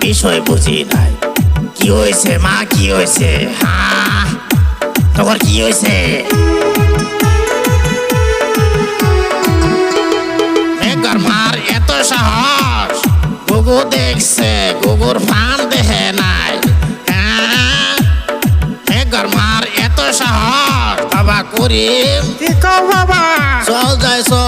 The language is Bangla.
বিষয় বুঝি নাই। কি হয়েছে মা, কি হয়েছে? হ্যাঁ, তোমার কি হয়েছে? মেঘর মার এত সাহস, গুগু দেখছে, গুগুর ফান দেখে নাই। হ্যাঁ, মেঘর মার এত সাহস। বাবা করিম, কি কও বাবা? চল যাই চল।